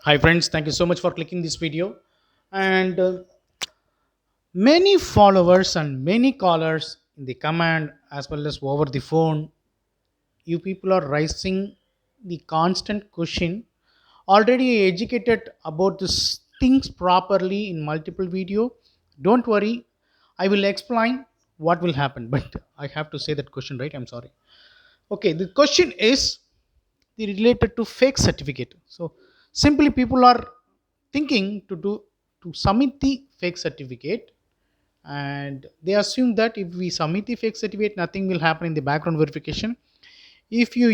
Hi friends, thank you so much for clicking this video. And many followers and many callers in the command as well as over the phone, you people are raising the constant question. Already educated about these things properly in multiple video. Don't worry, I will explain what will happen. But I have to say that question, right? I'm sorry. Okay, the question is the related to fake certificate. So simply people are thinking to submit the fake certificate, and they assume that if we submit the fake certificate nothing will happen in the background verification. If you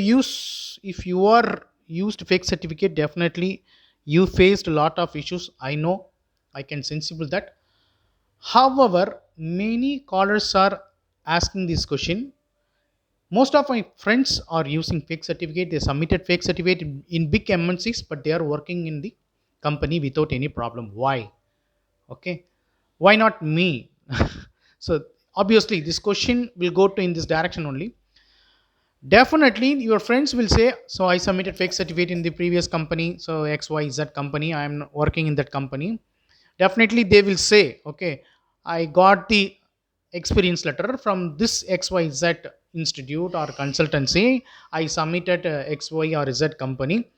are used fake certificate, definitely you faced a lot of issues. I know, I can sensible that. However, many callers are asking this question. Most of my friends are using fake certificate. They submitted fake certificate in big MNCs, but they are working in the company without any problem. Why? Okay, why not me? So obviously this question will go to in this direction only. Definitely your friends will say, so I submitted fake certificate in the previous company, so XYZ company, I am working in that company. Definitely they will say, okay, I got the experience letter from this XYZ institute or consultancy. I submitted XY or Z company,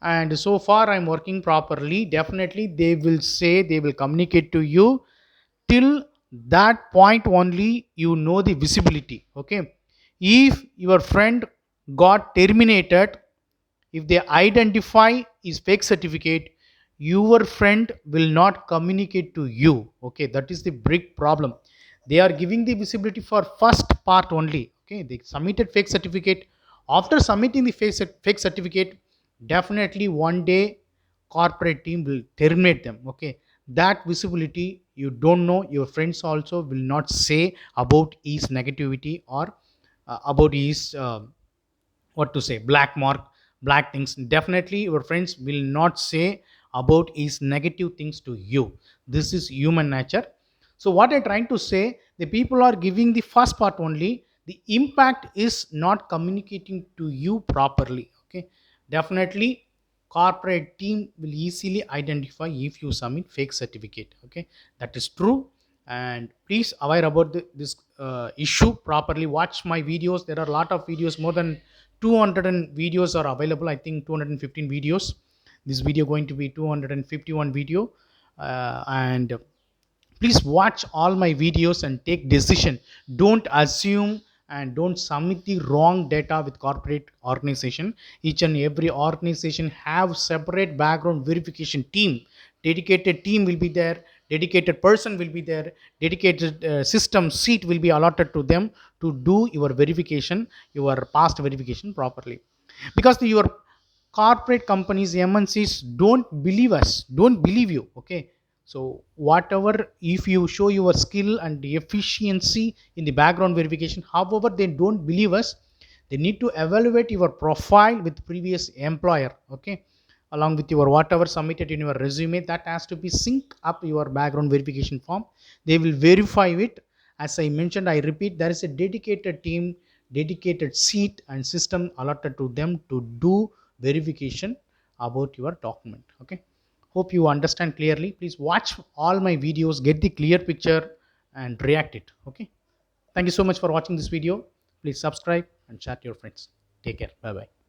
and so far I'm working properly. Definitely they will say, they will communicate to you. Till that point only you know the visibility. Okay, if your friend got terminated, if they identify his fake certificate, your friend will not communicate to you. Okay, that is the big problem. They are giving the visibility for first part only. Okay, they submitted fake certificate. After submitting the fake certificate, definitely one day corporate team will terminate them. Okay, that visibility you don't know. Your friends also will not say about his negativity or about his what to say, black mark, black things. Definitely your friends will not say about his negative things to you. This is human nature. So what I'm trying to say, the people are giving the first part only. The impact is not communicating to you properly. Okay, definitely corporate team will easily identify if you submit fake certificate. Okay, that is true. And please aware about this issue properly. Watch my videos. There are a lot of videos, more than 200 videos are available. I think 215 videos. This video going to be 251 video. And please watch all my videos and take decision. Don't assume and don't submit the wrong data with corporate organization. Each and every organization have separate background verification team. Dedicated team will be there, dedicated person will be there, dedicated system seat will be allotted to them to do your verification, your past verification properly. Because your corporate companies, MNCs don't believe us, don't believe you. Okay, so whatever, if you show your skill and efficiency in the background verification, however they don't believe us. They need to evaluate your profile with previous employer. Okay, along with your whatever submitted in your resume, that has to be sync up your background verification form. They will verify it. As I mentioned, I repeat, there is a dedicated team, dedicated seat and system allotted to them to do verification about your document. Okay, hope you understand clearly. Please watch all my videos, get the clear picture and react it. Okay, thank you so much for watching this video. Please subscribe and chat to your friends. Take care. Bye bye.